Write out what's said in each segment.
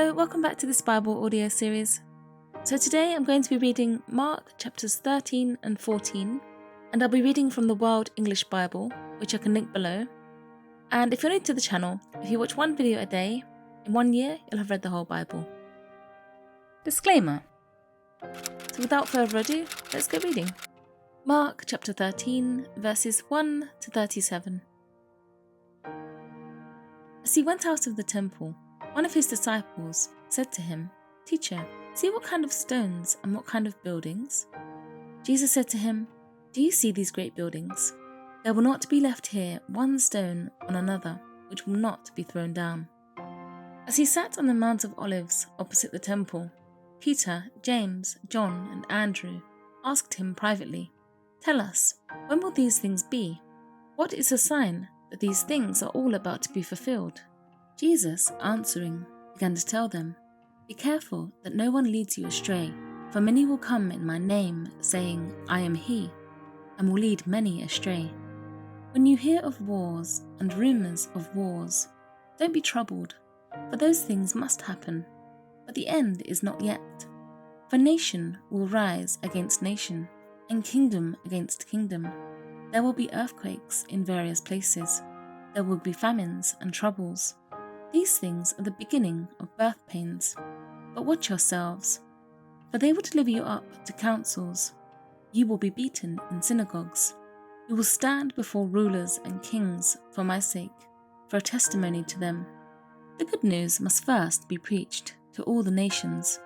Hello, welcome back to this Bible audio series. So today I'm going to be reading Mark chapters 13 and 14, and I'll be reading from the World English Bible, which I can link below. And if you're new to the channel, if you watch one video a day, in 1 year you'll have read the whole Bible. Disclaimer. So without further ado, let's go reading. Mark chapter 13, verses 1 to 37. As he went out of the temple, one of his disciples said to him, "Teacher, see what kind of stones and what kind of buildings?" Jesus said to him, "Do you see these great buildings? There will not be left here one stone on another which will not be thrown down." As he sat on the Mount of Olives opposite the temple, Peter, James, John, and Andrew asked him privately, "Tell us, when will these things be? What is a sign that these things are all about to be fulfilled?" Jesus, answering, began to tell them, "Be careful that no one leads you astray, for many will come in my name, saying, 'I am he,' and will lead many astray. When you hear of wars and rumors of wars, don't be troubled, for those things must happen, but the end is not yet. For nation will rise against nation, and kingdom against kingdom. There will be earthquakes in various places. There will be famines and troubles. These things are the beginning of birth pains. But watch yourselves, for they will deliver you up to councils. You will be beaten in synagogues. You will stand before rulers and kings for my sake, for a testimony to them. The good news must first be preached to all the nations.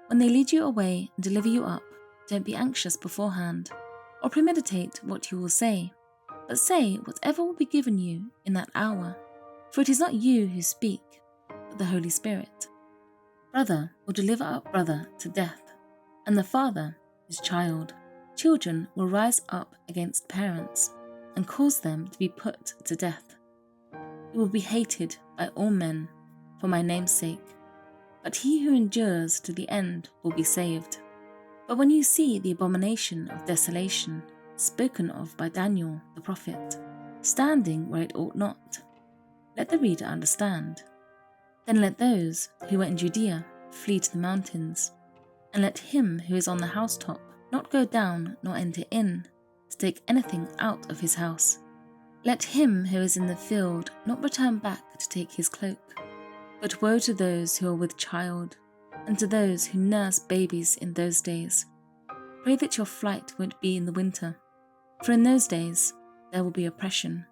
When they lead you away and deliver you up, don't be anxious beforehand, or premeditate what you will say, but say whatever will be given you in that hour. For it is not you who speak, but the Holy Spirit. Brother will deliver up brother to death, and the father his child. Children will rise up against parents, and cause them to be put to death. You will be hated by all men for my name's sake, but he who endures to the end will be saved. But when you see the abomination of desolation, spoken of by Daniel the prophet, standing where it ought not, let the reader understand. Then let those who are in Judea flee to the mountains, and let him who is on the housetop not go down nor enter in to take anything out of his house. Let him who is in the field not return back to take his cloak. But woe to those who are with child, and to those who nurse babies in those days. Pray that your flight won't be in the winter, for in those days there will be oppression,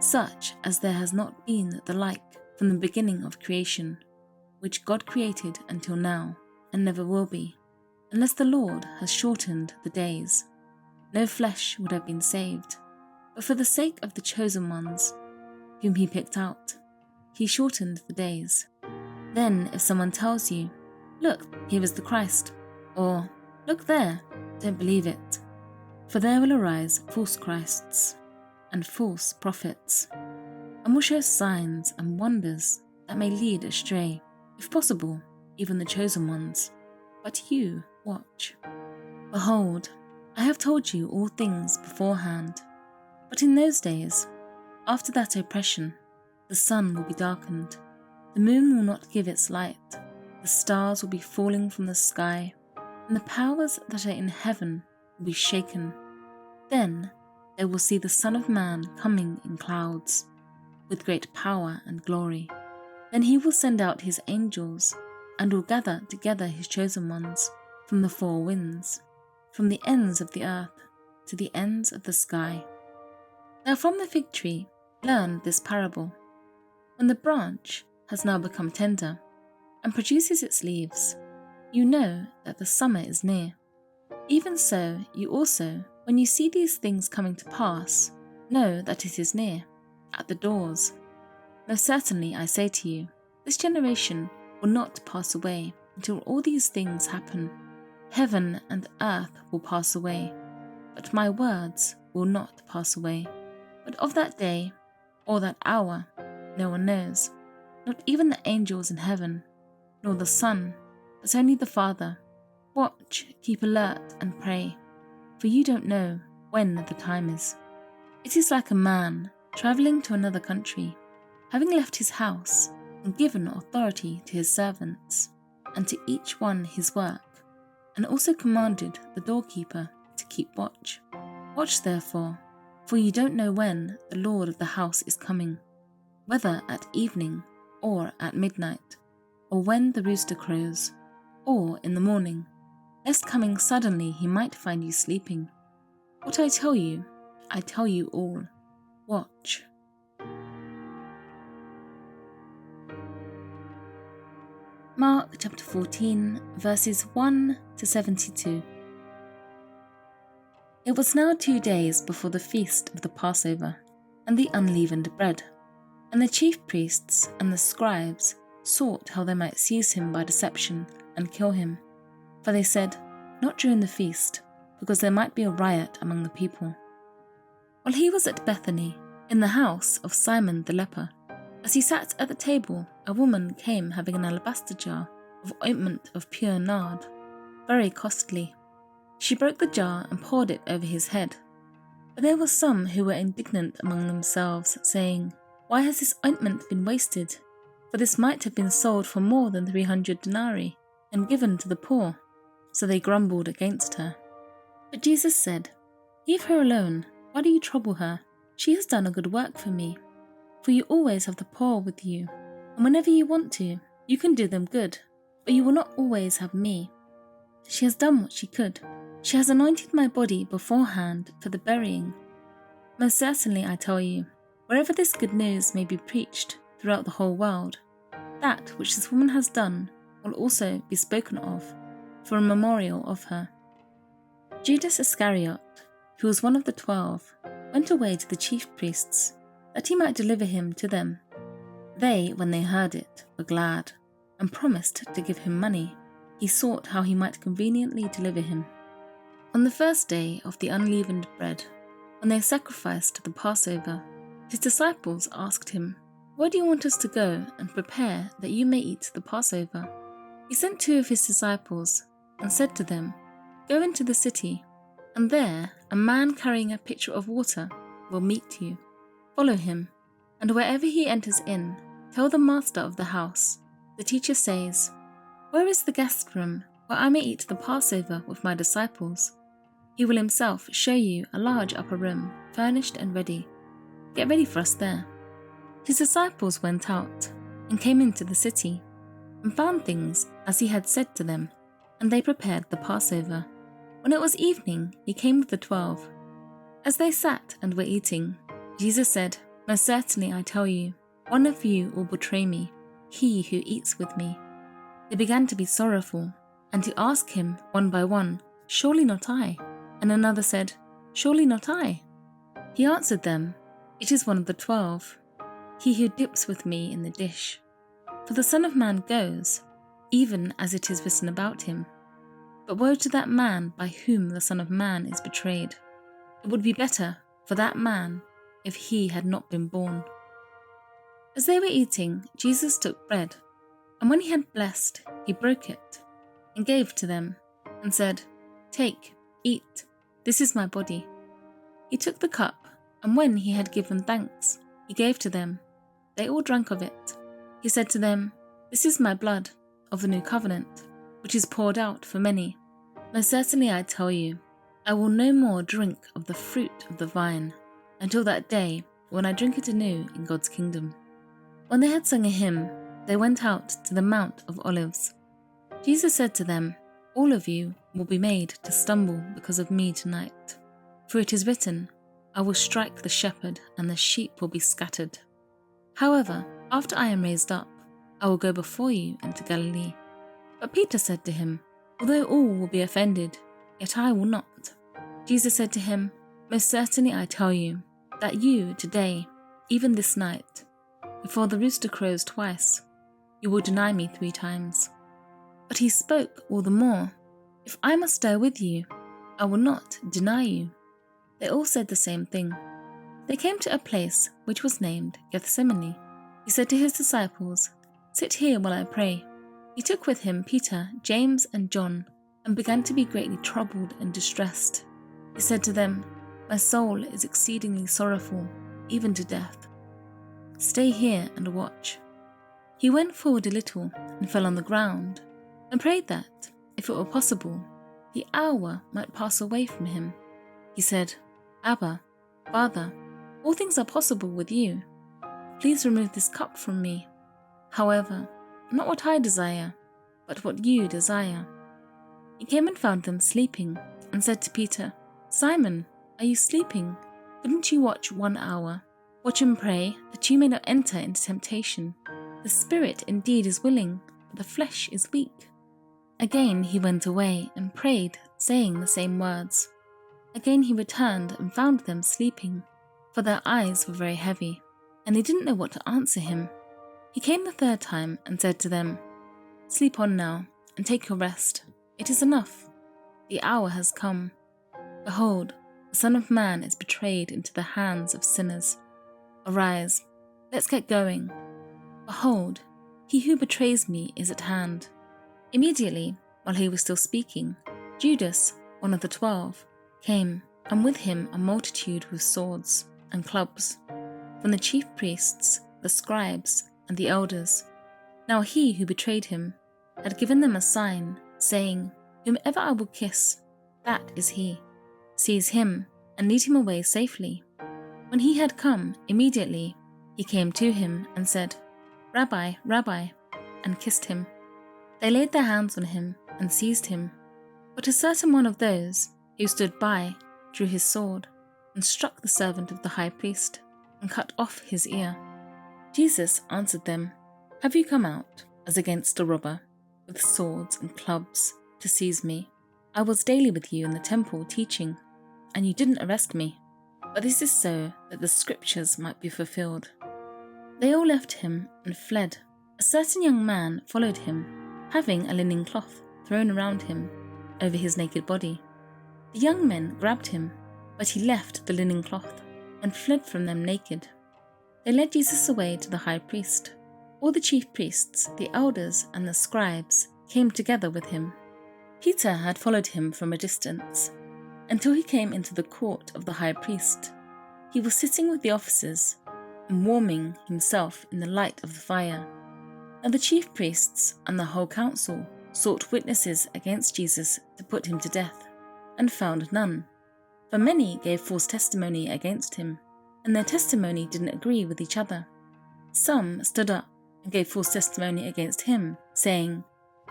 such as there has not been the like from the beginning of creation, which God created until now, and never will be, unless the Lord has shortened the days. No flesh would have been saved, but for the sake of the chosen ones, whom he picked out, he shortened the days. Then if someone tells you, 'Look, here is the Christ,' or 'Look there,' don't believe it, for there will arise false Christs and false prophets, and will show signs and wonders that may lead astray, if possible, even the chosen ones. But you watch. Behold, I have told you all things beforehand. But in those days, after that oppression, the sun will be darkened, the moon will not give its light, the stars will be falling from the sky, and the powers that are in heaven will be shaken. Then they will see the Son of Man coming in clouds, with great power and glory. Then he will send out his angels, and will gather together his chosen ones from the four winds, from the ends of the earth to the ends of the sky. Now from the fig tree learn this parable. When the branch has now become tender, and produces its leaves, you know that the summer is near. Even so, you also, when you see these things coming to pass, know that it is near, at the doors. Most certainly I say to you, this generation will not pass away until all these things happen. Heaven and earth will pass away, but my words will not pass away. But of that day, or that hour, no one knows, not even the angels in heaven, nor the Son, but only the Father. Watch, keep alert, and pray, for you don't know when the time is. It is like a man travelling to another country, having left his house and given authority to his servants, and to each one his work, and also commanded the doorkeeper to keep watch. Watch therefore, for you don't know when the Lord of the house is coming, whether at evening, or at midnight, or when the rooster crows, or in the morning, lest coming suddenly he might find you sleeping. What I tell you all. Watch. Mark chapter 14, verses 1 to 72. It was now 2 days before the feast of the Passover, and the unleavened bread. And the chief priests and the scribes sought how they might seize him by deception and kill him. For they said, not during the feast, because there might be a riot among the people. While he was at Bethany, in the house of Simon the leper, as he sat at the table, a woman came having an alabaster jar of ointment of pure nard, very costly. She broke the jar and poured it over his head. But there were some who were indignant among themselves, saying, why has this ointment been wasted? For this might have been sold for more than 300 denarii and given to the poor. So they grumbled against her. But Jesus said, leave her alone. Why do you trouble her? She has done a good work for me. For you always have the poor with you, and whenever you want to, you can do them good, but you will not always have me. She has done what she could. She has anointed my body beforehand for the burying. Most certainly, I tell you, wherever this good news may be preached throughout the whole world, that which this woman has done will also be spoken of for a memorial of her. Judas Iscariot, who was one of the 12, went away to the chief priests, that he might deliver him to them. They, when they heard it, were glad, and promised to give him money. He sought how he might conveniently deliver him. On the first day of the unleavened bread, when they sacrificed the Passover, his disciples asked him, where do you want us to go and prepare that you may eat the Passover? He sent 2 of his disciples, and said to them, go into the city, and there a man carrying a pitcher of water will meet you. Follow him, and wherever he enters in, tell the master of the house, the teacher says, where is the guest room where I may eat the Passover with my disciples? He will himself show you a large upper room, furnished and ready. Get ready for us there. His disciples went out, and came into the city, and found things as he had said to them, and they prepared the Passover. When it was evening, he came with the 12. As they sat and were eating, Jesus said, most certainly I tell you, one of you will betray me, he who eats with me. They began to be sorrowful, and to ask him one by one, surely not I? And another said, surely not I? He answered them, it is one of the 12, he who dips with me in the dish. For the Son of Man goes, even as it is written about him. But woe to that man by whom the Son of Man is betrayed. It would be better for that man if he had not been born. As they were eating, Jesus took bread, and when he had blessed, he broke it, and gave to them, and said, take, eat, this is my body. He took the cup, and when he had given thanks, he gave to them. They all drank of it. He said to them, this is my blood of the new covenant, which is poured out for many. Most certainly I tell you, I will no more drink of the fruit of the vine, until that day when I drink it anew in God's kingdom. When they had sung a hymn, they went out to the Mount of Olives. Jesus said to them, all of you will be made to stumble because of me tonight. For it is written, I will strike the shepherd, and the sheep will be scattered. However, after I am raised up, I will go before you into Galilee. But Peter said to him, although all will be offended, yet I will not. Jesus said to him, most certainly I tell you, that you today, even this night, before the rooster crows twice, you will deny me 3 times. But he spoke all the more, if I must die with you, I will not deny you. They all said the same thing. They came to a place which was named Gethsemane. He said to his disciples, sit here while I pray. He took with him Peter, James, and John, and began to be greatly troubled and distressed. He said to them, my soul is exceedingly sorrowful, even to death. Stay here and watch. He went forward a little and fell on the ground, and prayed that, if it were possible, the hour might pass away from him. He said, "Abba, Father, all things are possible with you. Please remove this cup from me. However, not what I desire, but what you desire." He came and found them sleeping, and said to Peter, "Simon, are you sleeping? Couldn't you watch 1 hour? Watch and pray, that you may not enter into temptation. The spirit indeed is willing, but the flesh is weak." Again he went away and prayed, saying the same words. Again he returned and found them sleeping, for their eyes were very heavy, and they didn't know what to answer him. He came the third time and said to them, "Sleep on now, and take your rest. It is enough. The hour has come. Behold, the Son of Man is betrayed into the hands of sinners. Arise, let's get going. Behold, he who betrays me is at hand." Immediately, while he was still speaking, Judas, one of the 12, came, and with him a multitude with swords and clubs, from the chief priests, the scribes, and the elders. Now he who betrayed him had given them a sign, saying, "Whomever I will kiss, that is he. Seize him, and lead him away safely." When he had come, immediately he came to him and said, "Rabbi, Rabbi," and kissed him. They laid their hands on him and seized him. But a certain one of those who stood by drew his sword and struck the servant of the high priest and cut off his ear. Jesus answered them, "Have you come out, as against a robber, with swords and clubs, to seize me? I was daily with you in the temple teaching, and you didn't arrest me. But this is so that the scriptures might be fulfilled." They all left him and fled. A certain young man followed him, having a linen cloth thrown around him over his naked body. The young men grabbed him, but he left the linen cloth and fled from them naked. They led Jesus away to the high priest. All the chief priests, the elders, and the scribes came together with him. Peter had followed him from a distance, until he came into the court of the high priest. He was sitting with the officers and warming himself in the light of the fire. And the chief priests and the whole council sought witnesses against Jesus to put him to death, and found none. For many gave false testimony against him, and their testimony didn't agree with each other. Some stood up and gave false testimony against him, saying,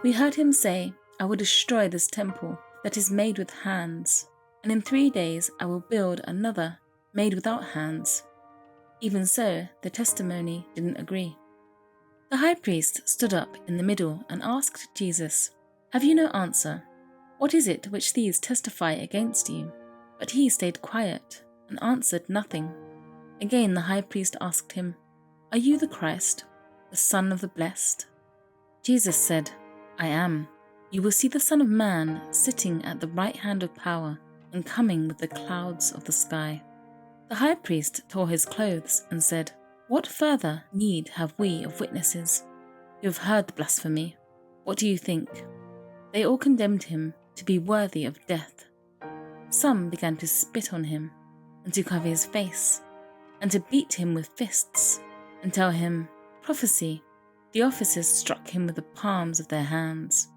"We heard him say, 'I will destroy this temple that is made with hands, and in 3 days I will build another made without hands.' Even so, the testimony didn't agree." The high priest stood up in the middle and asked Jesus, "Have you no answer? What is it which these testify against you?" But he stayed quiet and answered nothing. Again the high priest asked him, "Are you the Christ, the Son of the Blessed?" Jesus said, "I am. You will see the Son of Man sitting at the right hand of power and coming with the clouds of the sky." The high priest tore his clothes and said, "What further need have we of witnesses? You have heard the blasphemy. What do you think?" They all condemned him to be worthy of death. Some began to spit on him and to cover his face and to beat him with fists and tell him, "Prophesy." The officers struck him with the palms of their hands.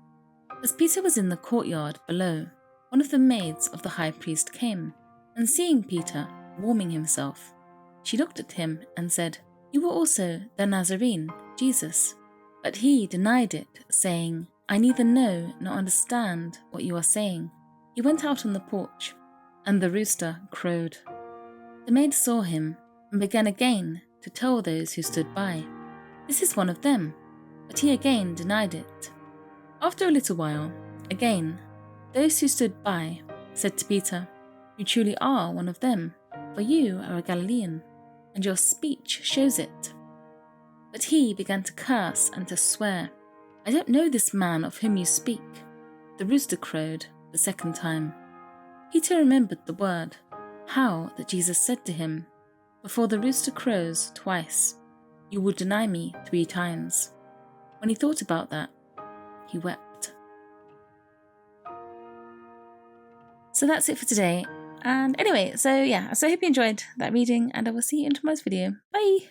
As Peter was in the courtyard below, one of the maids of the high priest came, and seeing Peter warming himself, she looked at him and said, "You were also the Nazarene, Jesus." But he denied it, saying, "I neither know nor understand what you are saying." He went out on the porch, and the rooster crowed. The maid saw him and began again to tell those who stood by, "This is one of them." But he again denied it. After a little while, again, those who stood by said to Peter, "You truly are one of them, for you are a Galilean, and your speech shows it." But he began to curse and to swear, "I don't know this man of whom you speak." The rooster crowed the second time. Peter remembered the word, how that Jesus said to him, "Before the rooster crows twice, you will deny me 3 times." When he thought about that, he wept. So that's it for today. And anyway, so I hope you enjoyed that reading, and I will see you in tomorrow's video. Bye!